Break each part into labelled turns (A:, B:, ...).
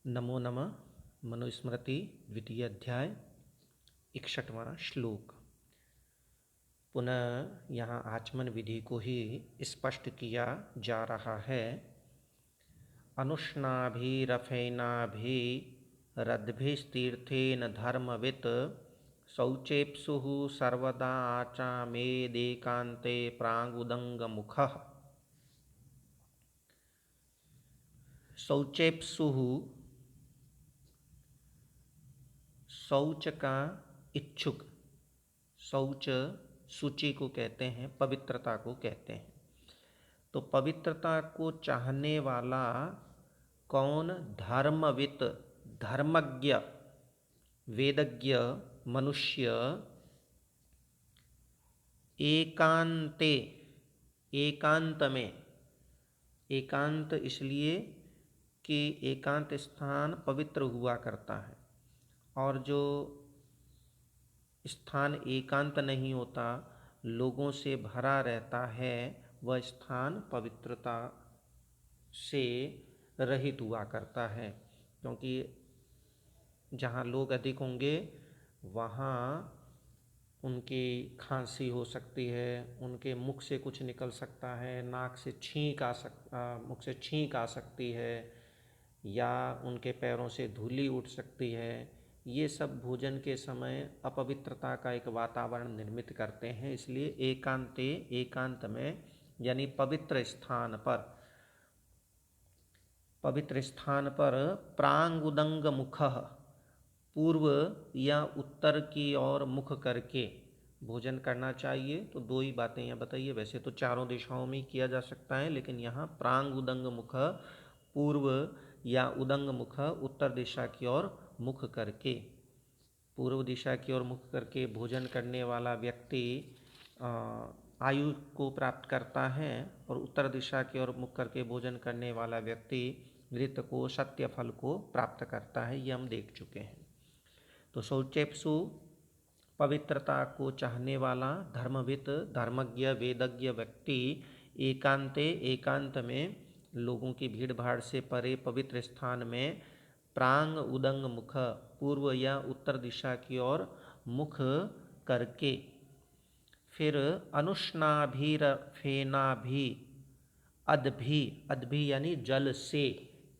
A: नमो नमः। मनुस्मृति द्वितीय अध्याय 61वां श्लोक। पुनः यहाँ आचमन विधि को ही स्पष्ट किया जा रहा है। अनुष्णाभिरफेनाभिरद्भिस्तीर्थेन धर्मवित् शौचेप्सुः सर्वदा आचामेदेकान्ते प्राङ्गुदङ्गमुखः। शौचेप्सुः, शौच का इच्छुक, शौच शुचि को कहते हैं, पवित्रता को कहते हैं। तो पवित्रता को चाहने वाला कौन? धर्मवित, धर्मज्ञ, वेदज्ञ मनुष्य एकांते, एकांत में, एकांत इसलिए कि एकांत स्थान पवित्र हुआ करता है, और जो स्थान एकांत नहीं होता, लोगों से भरा रहता है, वह स्थान पवित्रता से रहित हुआ करता है। क्योंकि जहाँ लोग अधिक होंगे वहाँ उनकी खांसी हो सकती है, उनके मुख से कुछ निकल सकता है, नाक से मुख से छींक आ सकती है, या उनके पैरों से धूली उठ सकती है। ये सब भोजन के समय अपवित्रता का एक वातावरण निर्मित करते हैं। इसलिए एकांते, एकांत में यानी पवित्र स्थान पर, पवित्र स्थान पर प्रांगुदंग मुखः, पूर्व या उत्तर की ओर मुख करके भोजन करना चाहिए। तो दो ही बातें यहाँ बताइए। वैसे तो चारों दिशाओं में किया जा सकता है, लेकिन यहाँ प्रांगुदंग मुख, पूर्व या उदंग मुख, उत्तर दिशा की ओर मुख करके, पूर्व दिशा की ओर मुख करके भोजन करने वाला व्यक्ति आयु को प्राप्त करता है, और उत्तर दिशा की ओर मुख करके भोजन करने वाला व्यक्ति ऋत को, सत्य फल को प्राप्त करता है। ये हम देख चुके हैं। तो शौचेप्सु पवित्रता को चाहने वाला, धर्मवित, धर्मज्ञ, वेदज्ञ व्यक्ति एकांते, एकांत में, लोगों की भीड़ भाड़ से परे पवित्र स्थान में प्रांग उदंग मुख, पूर्व या उत्तर दिशा की ओर मुख करके, फिर अनुष्णाभिरफेनाभि, अदभि, अदभि यानी जल से।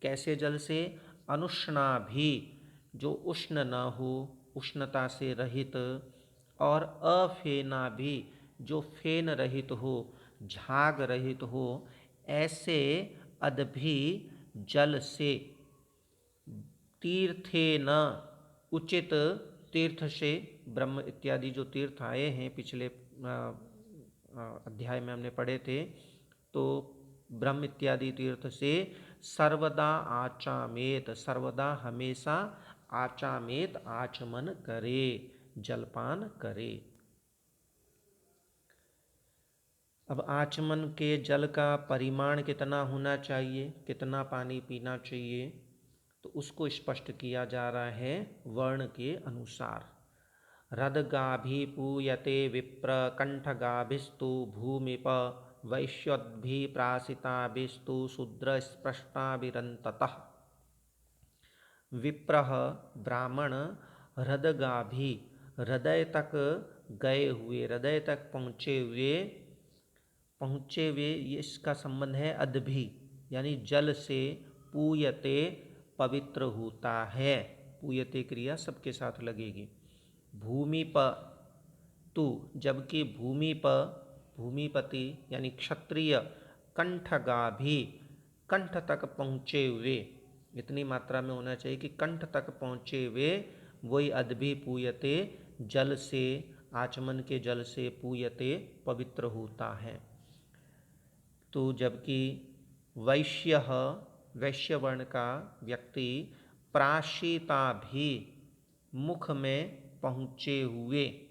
A: कैसे जल से? अनुष्णाभि, जो उष्ण न हो, उष्णता से रहित, और अफेनाभि, जो फेन रहित हो, झाग रहित हो, ऐसे अदभि जल से, तीर्थे न, उचित तीर्थ से, ब्रह्म इत्यादि जो तीर्थ आए हैं पिछले अध्याय में हमने पढ़े थे, तो ब्रह्म इत्यादि तीर्थ से सर्वदा आचामेत, सर्वदा हमेशा आचामेत, आचमन करे, जलपान करे। अब आचमन के जल का परिमाण कितना होना चाहिए, कितना पानी पीना चाहिए, तो उसको स्पष्ट किया जा रहा है वर्ण के अनुसार। रदगाभि पूयते विप्र कंठगाभिस्तु भूमिप वैश्योद्भिप्रासिताभिस्तु शूद्र स्पष्टाभिरन्ततः। विप्रः ब्राह्मण, हृदगाभि हृदय तक गए हुए, हृदय तक पहुँचे हुए, इसका संबंध है अदभि यानी जल से, पूयते पवित्र होता है। पूयते क्रिया सबके साथ लगेगी। भूमि प तु, जबकि भूमि प, भूमिपति यानी क्षत्रिय, कंठगाभि, कंठ तक पहुँचे हुए, इतनी मात्रा में होना चाहिए कि कंठ तक पहुँचे हुए, वही अदभि पूयते, जल से, आचमन के जल से पूयते पवित्र होता है। तो जबकि वैश्य, वैश्य वर्ण का व्यक्ति, प्राशिताभि, मुख में पहुँचे हुए,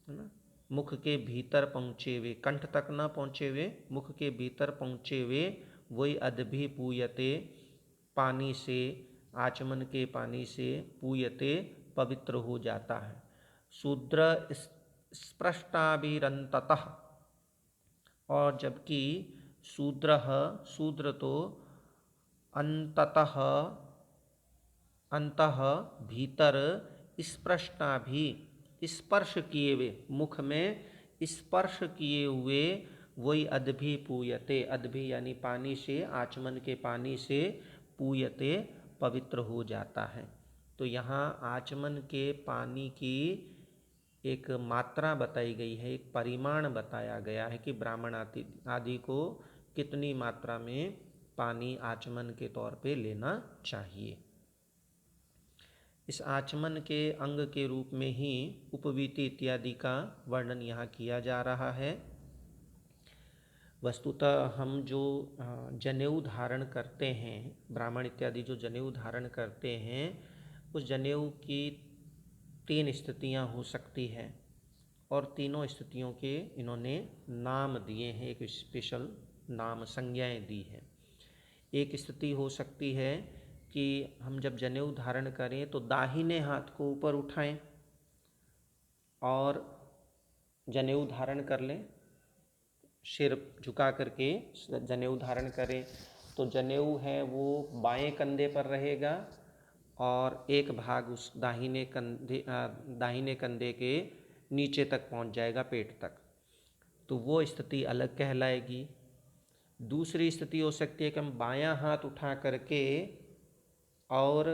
A: है ना, मुख के भीतर पहुँचे हुए, कंठ तक न पहुँचे हुए, मुख के भीतर पहुँचे हुए, वही अदभि पूयते, पानी से, आचमन के पानी से पूयते पवित्र हो जाता है। शूद्र स्पृष्टाभिरन्ततः, और जबकि शूद्र, शूद्र तो अंततः अंतः भीतर स्पृष्टाभि स्पर्श किए हुए, मुख में स्पर्श किए हुए वही अदभि पूयते, अदभि यानी पानी से, आचमन के पानी से पूयते पवित्र हो जाता है। तो यहाँ आचमन के पानी की एक मात्रा बताई गई है, एक परिमाण बताया गया है कि ब्राह्मण आदि को कितनी मात्रा में पानी आचमन के तौर पे लेना चाहिए। इस आचमन के अंग के रूप में ही उपवीति इत्यादि का वर्णन यहाँ किया जा रहा है। वस्तुतः हम जो जनेऊ धारण करते हैं, ब्राह्मण इत्यादि जो जनेऊ धारण करते हैं, उस जनेऊ की 3 स्थितियाँ हो सकती हैं और तीनों स्थितियों के इन्होंने नाम दिए हैं, एक स्पेशल नाम संज्ञाएं दी हैं। एक स्थिति हो सकती है कि हम जब जनेऊ धारण करें तो दाहिने हाथ को ऊपर उठाएं और जनेऊ धारण कर लें, सिर झुका करके जनेऊ धारण करें। तो जनेऊ है वो बाएं कंधे पर रहेगा और एक भाग उस दाहिने कंधे के नीचे तक पहुंच जाएगा, पेट तक। तो वो स्थिति अलग कहलाएगी। दूसरी स्थिति हो सकती है कि हम बायां हाथ उठा करके और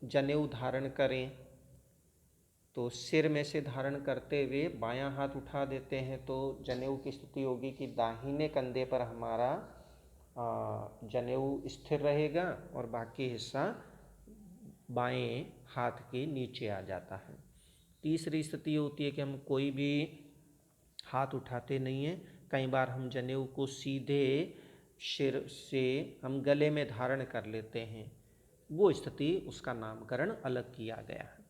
A: जनेऊ धारण करें। तो सिर में से धारण करते हुए बायां हाथ उठा देते हैं तो जनेऊ की स्थिति होगी कि दाहिने कंधे पर हमारा जनेऊ स्थिर रहेगा और बाकी हिस्सा बाएं हाथ के नीचे आ जाता है। तीसरी स्थिति होती है कि हम कोई भी हाथ उठाते नहीं हैं, कई बार हम जनेऊ को सीधे सिर से हम गले में धारण कर लेते हैं, वो स्थिति उसका नामकरण अलग किया गया है।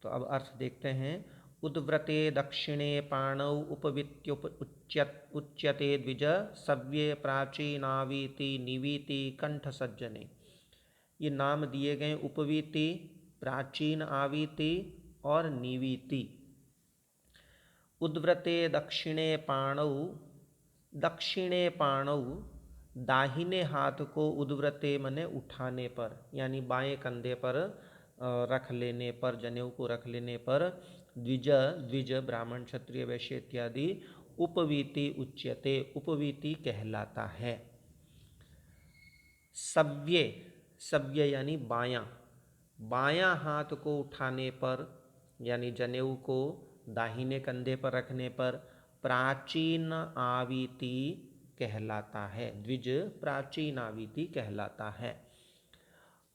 A: तो अब अर्थ देखते हैं। उद्व्रते दक्षिणे पाणौ उच्यते द्विज सव्ये प्राचीनावीति निवीति कंठ सज्जने। ये नाम दिए गए उपवीति, प्राचीन आवीति और निवीति। उद्व्रते दक्षिणे पाणौ दाहिने हाथ को उद्व्रते मने उठाने पर, यानी बाएं कंधे पर रख लेने पर, जनेऊ को रख लेने पर द्विज ब्राह्मण क्षत्रिय वैश्य इत्यादि उपवीति उच्यते, उपवीति कहलाता है। सव्य यानी बायां हाथ को उठाने पर, यानी जनेऊ को दाहिने कंधे पर रखने पर प्राचीन आवीति कहलाता है, द्विज प्राचीन आवीति कहलाता है।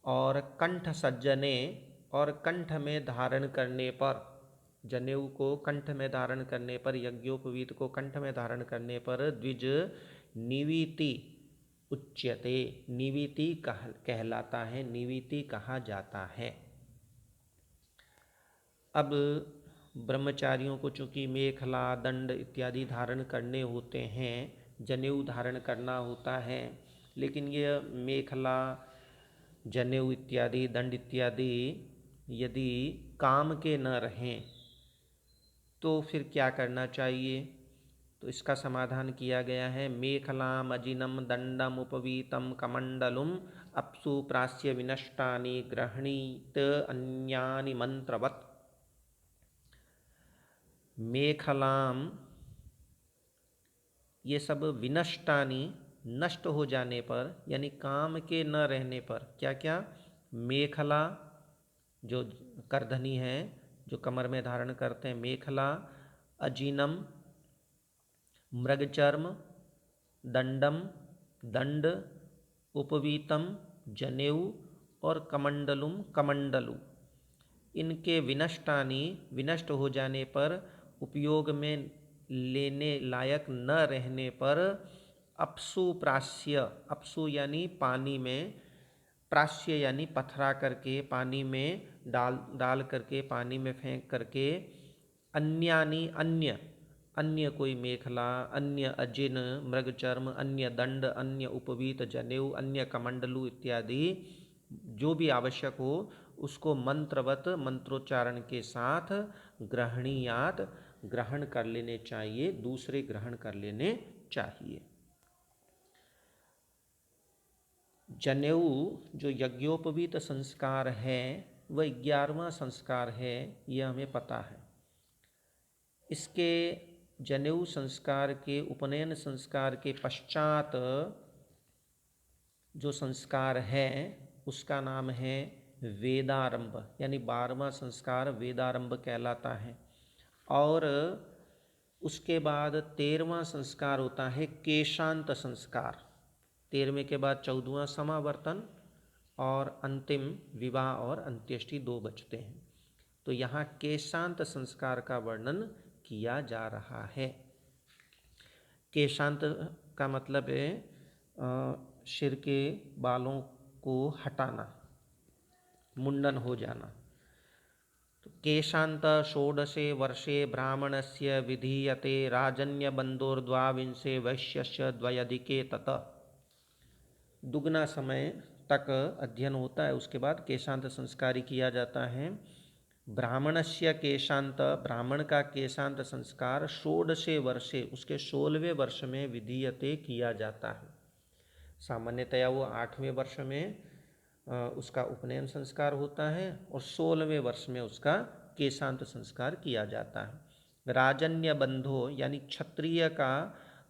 A: और कंठ सज्जने, और कंठ में धारण करने पर, जनेऊ को कंठ में धारण करने पर, यज्ञोपवीत को कंठ में धारण करने पर द्विज निवीति उच्यते, निवीति कहलाता है, निवीति कहा जाता है। अब ब्रह्मचारियों को चूंकि मेखला दंड इत्यादि धारण करने होते हैं, जनेऊ धारण करना होता है, लेकिन ये मेखला, जनेऊ इत्यादि, दंड इत्यादि यदि काम के न रहें तो फिर क्या करना चाहिए? तो इसका समाधान किया गया है। मेखलाम अजिनम दंडम उपवीतम कमंडलुम अप्सु प्रास्य विनष्टानि गृह्णीत अन्यानि मंत्रवत्। मेखलाम, ये सब विनष्टानि, नष्ट हो जाने पर, यानी काम के न रहने पर। क्या क्या? मेखला जो करधनी है, जो कमर में धारण करते हैं, मेखला, अजीनम मृगचर्म, दंडम दंड, उपवीतम जनेऊ और कमंडलुम कमंडलु, इनके विनष्टानि, विनष्ट हो जाने पर, उपयोग में लेने लायक न रहने पर अपसु प्रास्य, अपसु यानी पानी में, प्रास्य यानी पथरा करके पानी में डाल करके, पानी में फेंक करके, अन्यानि अन्य कोई मेखला, अन्य अजिन मृगचर्म, अन्य दंड, अन्य उपवीत जनेऊ, अन्य कमंडलू इत्यादि जो भी आवश्यक हो उसको मंत्रवत, मंत्रोच्चारण के साथ ग्रहणीयात, ग्रहण कर लेने चाहिए, दूसरे ग्रहण कर लेने चाहिए। जनेऊ जो यज्ञोपवीत संस्कार है वह 11वां संस्कार है, यह हमें पता है। इसके जनेऊ संस्कार के उपनयन संस्कार के पश्चात जो संस्कार है उसका नाम है वेदारंभ, यानी 12वां संस्कार वेदारंभ कहलाता है। और उसके बाद 13वां संस्कार होता है केशांत संस्कार। 13वें के बाद 14वां समावर्तन और अंतिम विवाह और अंत्येष्टि 2 बचते हैं। तो यहाँ केशांत संस्कार का वर्णन किया जा रहा है। केशांत का मतलब है सिर के बालों को हटाना, मुंडन हो जाना। तो केशांत षोडशे वर्षे ब्राह्मणस्य विधीयते राजन्यबन्धोर्द्वाविंशे वैश्यस्य द्वयधिके तत। दुगना समय तक अध्ययन होता है, उसके बाद केशांत संस्कारी किया जाता है। ब्राह्मणस्य केशांत, ब्राह्मण का केशांत संस्कार षोडशे वर्षे, उसके 16वें वर्ष में विधीयते किया जाता है। सामान्यतया वो 8वें वर्ष में उसका उपनयन संस्कार होता है और 16वें वर्ष में उसका केशांत संस्कार किया जाता है। राजन्य बंधो यानी क्षत्रिय का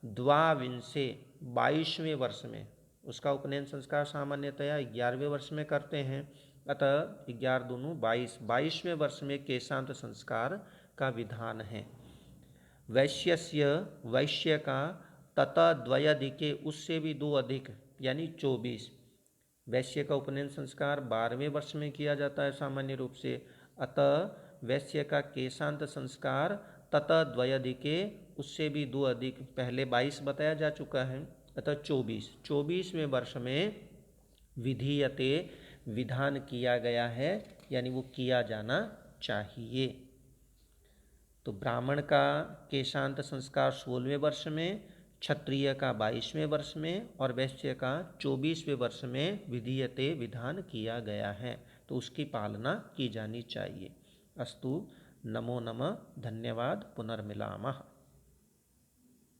A: द्वाविंशे 22वें वर्ष में उसका उपनयन संस्कार सामान्यतया 11वें वर्ष में करते हैं, अतः 11 दूनों 22वें वर्ष में केशांत संस्कार का विधान है। वैश्यस्य, वैश्य का तथा द्वयाधिके, उससे भी 2 अधिक यानी 24। वैश्य का उपनयन संस्कार 12वें वर्ष में किया जाता है सामान्य रूप से, अतः वैश्य का केशांत संस्कार तथा द्वयाधिके, उससे भी 2 अधिक, पहले 22 बताया जा चुका है, अतः 24वें वर्ष में विधीयते विधान किया गया है, यानी वो किया जाना चाहिए। तो ब्राह्मण का केशांत संस्कार 16वें वर्ष में, क्षत्रिय का 22वें वर्ष में और वैश्य का 24वें वर्ष में विधीयते विधान किया गया है, तो उसकी पालना की जानी चाहिए। अस्तु, नमो नमः, धन्यवाद, पुनर्मिलामः।